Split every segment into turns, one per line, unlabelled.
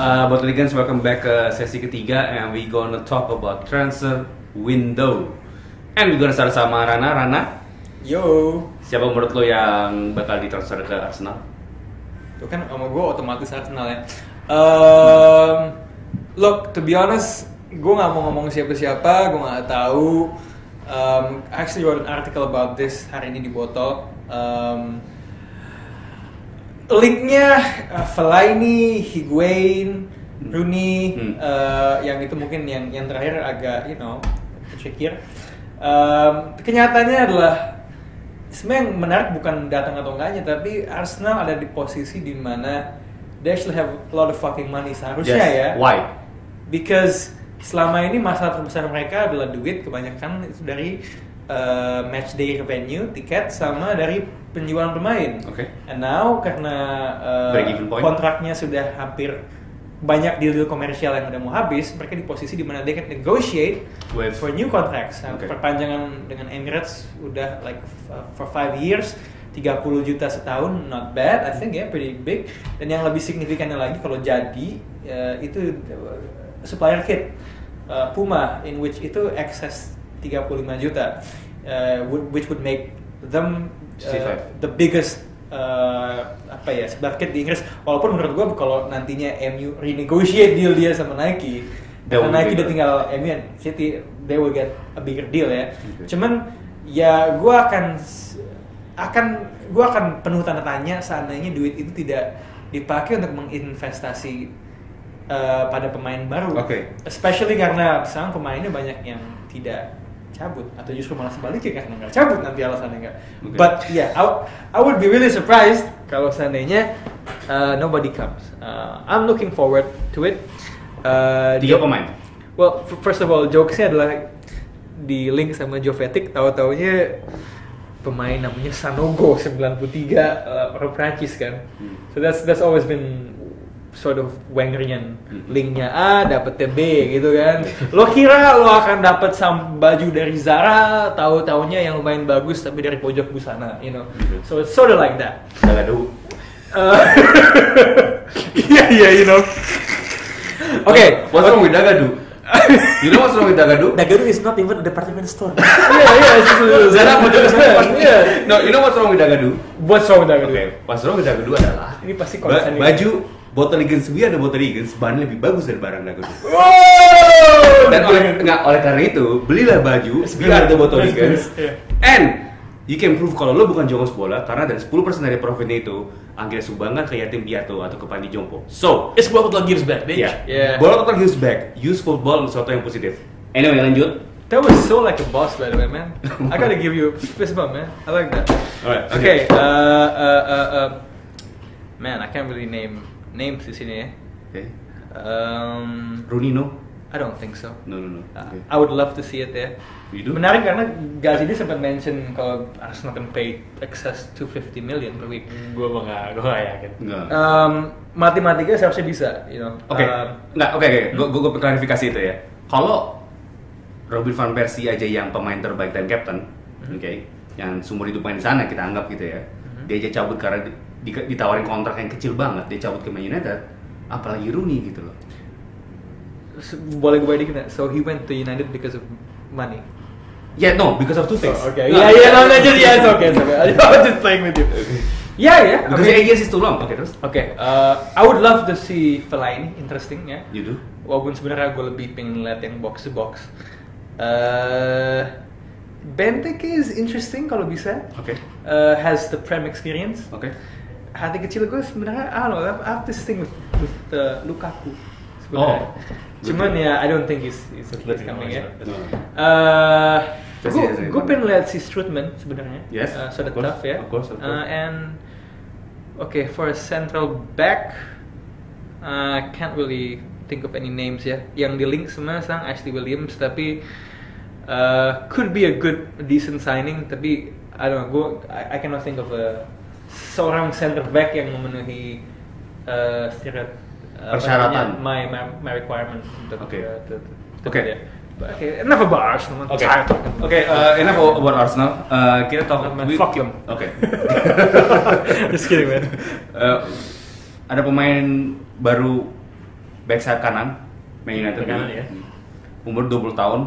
Botaligans, welcome back ke sesi ketiga and we gonna talk about transfer window. And we gonna start sama Rana. Rana,
yo,
siapa menurut lo yang bakal ditransfer ke Arsenal?
itu kan sama gue otomatis Arsenal ya. Look, to be honest, gue nggak mau ngomong siapa-siapa, gue nggak tahu. I actually wrote an article about this hari ini di Botol. Linknya Fellaini, Higuain, Rooney, yang itu mungkin yang terakhir agak insecure. Kenyataannya adalah sebenarnya yang menarik bukan datang atau enggaknya, tapi Arsenal ada di posisi di mana they actually have a lot of fucking money seharusnya ya.
Why?
Because selama ini masalah terbesar mereka adalah duit, kebanyakan itu dari match day revenue, tiket, sama dari penjualan pemain.
Okay.
And now karena kontraknya sudah hampir banyak deal-deal komersial yang udah mau habis, mereka di posisi di mana they can negotiate for new contracts. Perpanjangan dengan Emirates udah like for 5 years, 30 juta setahun, not bad, I think ya, pretty big. Dan yang lebih signifikannya lagi kalau jadi itu supplier kit Puma, in which itu excess 35 juta, which would make them the biggest supplier kit di Inggris. Walaupun menurut gue kalau nantinya MU renegotiate deal dia sama Nike, karena Nike udah tinggal MU and City, they will get a bigger deal ya. Cuman ya gue akan penuh tanda tanya seandainya duit itu tidak dipakai untuk menginvestasi pada pemain baru, especially karena sekarang pemainnya banyak yang tidak cabut atau justru malah sebaliknya karena nggak cabut nanti alasannya nggak. But yeah, I would be really surprised kalau seandainya nobody comes. I'm looking forward to it.
Tiga pemain.
Well, first of all, jokesnya adalah di link sama Jovetic, tahu-taunya pemain namanya Sanogo 93 orang Prancis kan. So that's always been sort of Wengerian, linknya A dapetnya B gitu kan. Lo kira lo akan dapat baju dari Zara, tahu-taunya yang lumayan bagus tapi dari pojok busana, So it's sort of like that.
Dagadu.
Yeah. Okay,
what's wrong with Dagadu? You know what's wrong with Dagadu?
Dagadu is not even a department store.
Zara pojok busana. No, you know what's wrong with Dagadu?
What's wrong with Dagadu?
Okay, what's wrong with Dagadu adalah
ini pasti konsen
baju Botaligans, ada Botaligans, bahannya lebih bagus dari barang Dagadu. Dan oleh karena itu, belilah baju biar ada Botaligans. And you can prove kalau lo bukan jongos bola karena dari 10% dari profitnya itu Anggrek sumbangkan ke yatim piatu atau ke panti jompo. So,
it's Bola gives back, bitch.
Yeah. Bola total gives back. Use football untuk sesuatu yang positif. Anyway, lanjut.
That was so like a boss, by the way, man. I gotta give you a fist bump, man. I like that.
Alright.
Okay. Man, I can't really name names di sini ya.
Okay. Rooney, no?
I don't think so.
No. Okay.
I would love to see it ya.
You do?
Menarik karena Gazi dia sempat mention kalau Arsenal can pay excess 250 million per week.
Gue nggak yakin.
Matematika seharusnya bisa,
Oke. Gue klarifikasi itu ya. Kalau Robin van Persie aja yang pemain terbaik dan captain, yang seumur hidup main di sana kita anggap gitu ya, dia aja cabut karena ditawarin kontrak yang kecil banget, dia cabut ke Man United, apalagi Rooney gitu loh.
Boleh gue balikin nggak? So he went to United because of money?
Yeah, no, because of two things.
Okay. It's okay. I was just playing with you. Yeah.
Because the ages is too long. Okay, terus?
Okay. I would love to see Fellaini, interesting ya.
You do?
Walaupun sebenarnya gue lebih pengen lihat yang box to box. Benteke is interesting kalau bisa.
Okay.
Has the Prem experience.
Okay.
Hati kecil gue sebenarnya, I don't know, I have this thing with Lukaku. Cuman ya, I don't think he's coming ya. Gue pengen lihat si Strootman sebenarnya.
Yes.
So tough ya.
Of course.
And for a central back, can't really think of any names ya. Yang di link semua sang Ashley Williams, tapi could be a good decent signing, tapi I don't know. I cannot think of seorang center back yang memenuhi
persyaratan
my requirement untuk
Okay,
enough about Arsenal.
Enough about Arsenal. Kita talk
fuck them.
Okay.
Just kidding, man.
Ada pemain baru back sayap kanan, Man United
kanan ya.
Umur 20 tahun,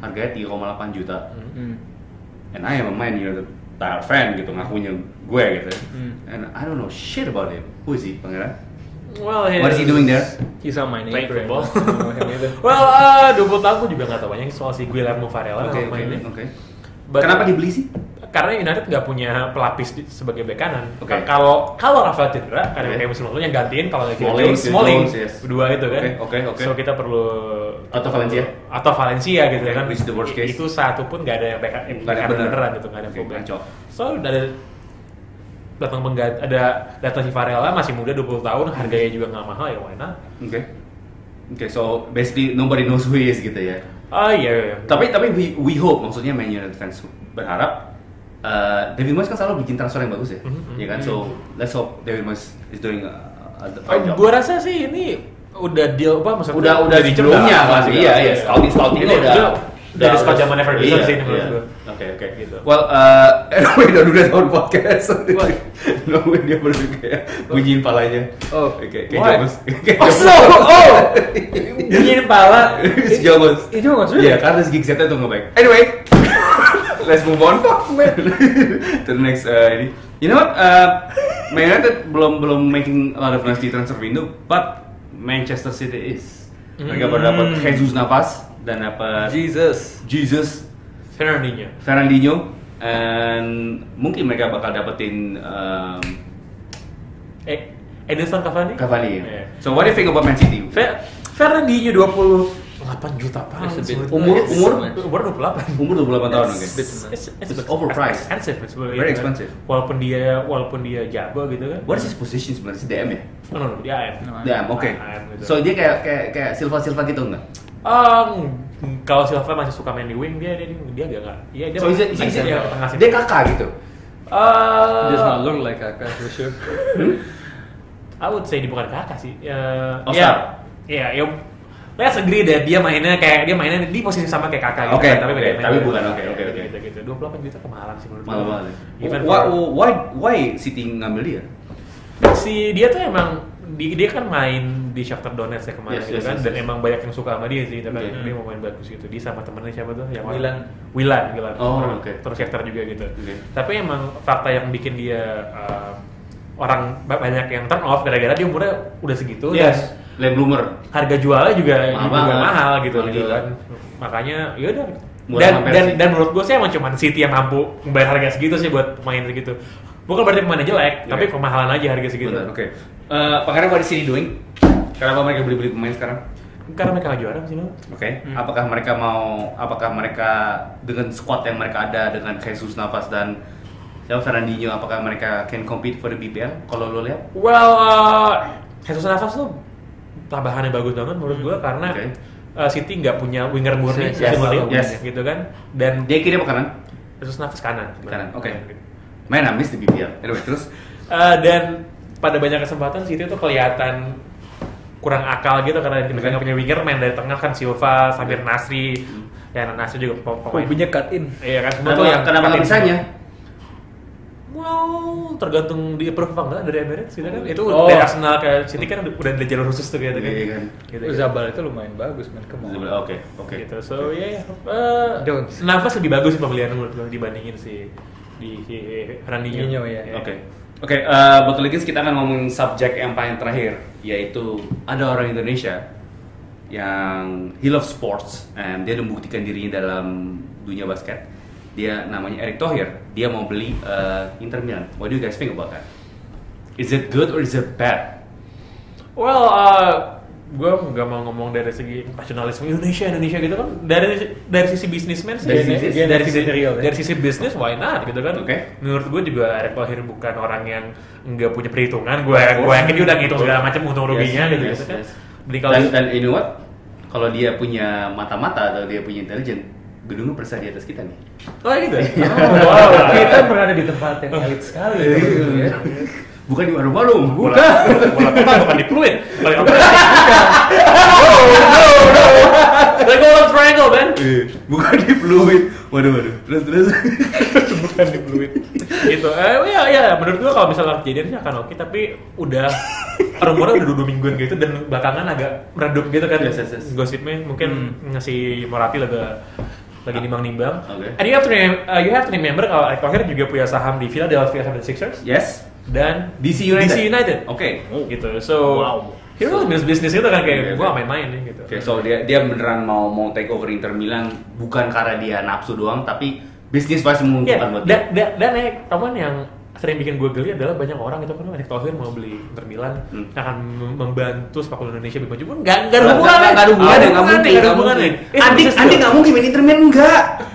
harganya 3,8 juta. And I am a Man United fan gitu, ngakunya gue gitu. And I don't know shit about him. Who is he, Pangeran?
Well,
what is he doing there?
He's on my name.
Playing football. Well, 20 tahun gue juga nggak tahu banyak soal si Guillermo Varela.
Oke.
But
kenapa dibeli sih?
Karena United nggak punya pelapis sebagai bek kanan.
Okay.
Kalau Rafael cedera, karena kayak musim lalu yang gantiin kalau Smalling, dua itu kan.
Okay.
So kita perlu
atau Valencia
gitu kan.
Which is the worst case.
Itu satu pun nggak ada yang bek kanan beneran gitu, nggak ada fullback. So ada datang si Varela masih muda 20 tahun, harganya juga nggak mahal ya, why not?
Okay, so basically nobody knows who he is gitu ya.
Iya.
Tapi we hope, maksudnya Man United fans berharap David Moyes kan selalu bikin transfer yang bagus ya, ya kan? So let's hope David Moyes is doing a fine job.
Gue rasa sih ini udah deal apa maksudnya?
Udah di sebelumnya kan? Iya. Scouting udah
dari sekolah zaman Ferguson sih menurut gue.
Oke. Gitu. Well, anyway, udah tahun podcast. Nungguin dia baru kayak bunyiin palanya. Kayak Jobos.
Bunyiin pala.
Jobos.
Itu maksudnya?
Iya, karena segi setnya tuh nggak baik. Anyway, let's move on. To the next ini. You know what? Man United belum making a lot of nasty transfer window, but Manchester City is. Mereka baru dapat Jesus Navas dan dapat Jesus Fernandinho, and mungkin mereka bakal dapetin
Edinson Cavani.
Yeah. So what do you think about Man City?
Fernandinho 28 juta pounds.
Umur
28.
Umur 28 tahun, oke.
It's
overpriced. Very expensive.
Walaupun dia jago gitu kan.
What is his position sebenarnya? Si DM ya?
No, dia AM.
DM, oke. So dia kayak Silva gitu enggak?
Kalau Silva masih suka main di wing, dia agak nggak. Iya, dia.
So dia kakak gitu.
Does not look like kakak for sure.
I would say dia bukan kakak sih.
Ya.
Let's agree deh, dia mainnya di posisi sama kayak kakak gitu.
Tapi bukan. Oke.
Gitu. 28 juta kemahalan sih menurut gue.
Mahal. Why City ngambil dia?
Dia tuh emang dia kan main di Shakhtar Donetsk ya kemarin gitu kan, dan emang banyak yang suka sama dia sih, tapi dia mau main bagus gitu. Dia sama temennya siapa tuh? Yang Wilan. Terus Shakhtar juga gitu. Tapi emang fakta yang bikin dia orang banyak yang turn off gara-gara dia umurnya udah segitu.
Late bloomer.
Harga jualnya juga mahal gitu kan. Makanya ya udah. Dan menurut gue sih emang cuma City yang mampu membayar harga segitu sih buat pemain segitu. Bukan berarti pemainnya jelek, tapi kemahalan aja harga segitu.
Oke. Pangeran, what is City doing? Kenapa mereka beli pemain sekarang?
Karena mereka nggak juara sih,
Oke. Apakah mereka dengan squad yang mereka ada dengan Jesus Navas dan Fernandinho, apakah mereka can compete for the BPL? Kalau lo lihat?
Well, Jesus Navas tuh tambahannya bagus banget menurut gue karena City nggak punya winger murni gitu kan. Dan
dia kiri apa kanan?
Jesus Navas kanan.
Oke. Main amis di BPL. Anyway, terus
dan pada banyak kesempatan City tuh kelihatan kurang akal gitu karena mereka nggak punya winger, main dari tengah kan Silva, Samir Nasri, ya Nasri juga
pemainnya cut in.
Iya kan, semua tuh yang
kenapa nggak bisanya?
Well, tergantung di approve apa enggak dari Emirates gitu kan. Itu dari Arsenal ke City kan udah ada jalur khusus tuh gitu kan.
Iya kan.
Zabal itu lumayan bagus man,
Oke.
Gitu. So Navas lebih bagus sih pembelian menurut gue dibandingin si Fernandinho
ya. Oke, Botol Legends kita akan ngomongin subjek yang paling terakhir, yaitu ada orang Indonesia yang he loves sports and dia membuktikan dirinya dalam dunia basket. Dia namanya Erick Thohir. Dia mau beli Inter Milan. What do you guys think about that? Is it good or is it bad?
Well, gue nggak mau ngomong dari segi nasionalisme Indonesia gitu kan. Dari sisi bisnismen sih. Dari sisi bisnis, why not gitu kan? Menurut gue juga Erick Thohir bukan orang yang nggak punya perhitungan. Gue yakin dia udah ngitung segala macam untung ruginya gitu kan.
Dan you know what? Kalau dia punya mata-mata atau dia punya intelijen, gedungnya persa di atas kita nih.
Oh gitu.
Kita berada di tempat yang elit sekali.
Bukan di warung-warung.
Bukan di Pluit. Like golden triangle, man.
Bukan di fluid. Waduh. Terus.
Bukan di fluid. Gitu. Ya, menurut gua kalau misalnya kejadiannya akan oke, tapi udah rumornya udah 2 mingguan gitu dan belakangan agak meredup gitu kan. Gosipnya mungkin ngasih Moratti lagi nimbang-nimbang.
Okay.
And you have to remember kalau Erick Thohir juga punya saham di Philadelphia 76ers.
Yes.
Dan
DC United.
Oke. Gitu. So He really bisnis itu kan kayak gua main-main nih gitu.
Okay, so dia beneran mau take over Inter Milan bukan karena dia nafsu doang, tapi bisnis pasti menguntungkan buat dia.
Dan teman yang sering bikin gue geli adalah banyak orang itu kan Erick Thohir mau beli Inter Milan akan membantu sepak bola Indonesia lebih maju pun nggak ada hubungannya.
Andi nggak mungkin main Inter Milan enggak.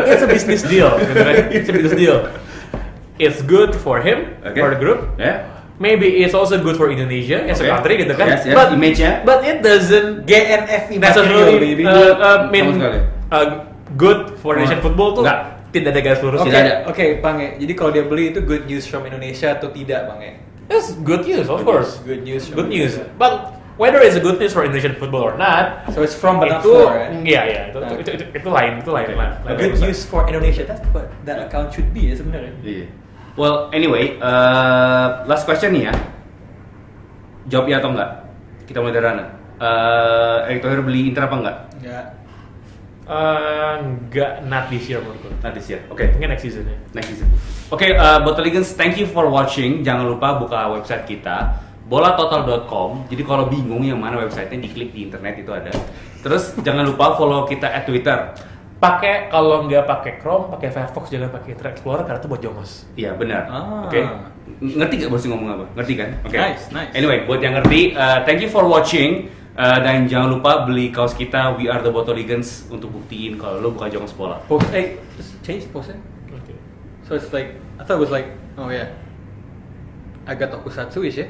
It's a business deal, gitu kan? It's a business deal. It's good for him, for the group.
Yeah.
Maybe it's also good for Indonesia as a country gitu kan.
Yes, but image-nya.
But it doesn't
GNF
necessarily mean good for Indonesian football tuh. Tidak ada garis lurus.
Oke, Bang. Jadi kalau dia beli itu good news from Indonesia atau tidak, Bang?
It's good news, of course.
Good news.
But whether it's a good news for Indonesian football or not,
so it's from but not for.
Iya. Itu lain.
Good news for Indonesia. That's what that account should be ya sebenarnya.
Iya. Well, anyway, last question nih ya. Jawab ya atau enggak? Kita mulai dari Rana. Erick Thohir beli Inter apa enggak?
Enggak, not this year menurutku.
Not this year. Oke.
Mungkin next season ya.
Oke, Botoligans, thank you for watching. Jangan lupa buka website kita bolatotal.com. Jadi kalau bingung yang mana websitenya, diklik di internet itu ada. Terus jangan lupa follow kita at Twitter.
Kalau nggak pakai Chrome, pakai Firefox, jangan pakai Internet Explorer karena itu buat jongos.
Iya benar. Oke. Ngerti gak bos ngomong apa? Ngerti kan? Oke.
Nice.
Anyway, buat yang ngerti, thank you for watching. Dan jangan lupa beli kaos kita We Are The Botoligans untuk buktiin kalau lo bukan jongos bola.
Just change pose.
Okay.
So it's like I thought it was like, oh yeah, I got tokusatsu ish ya.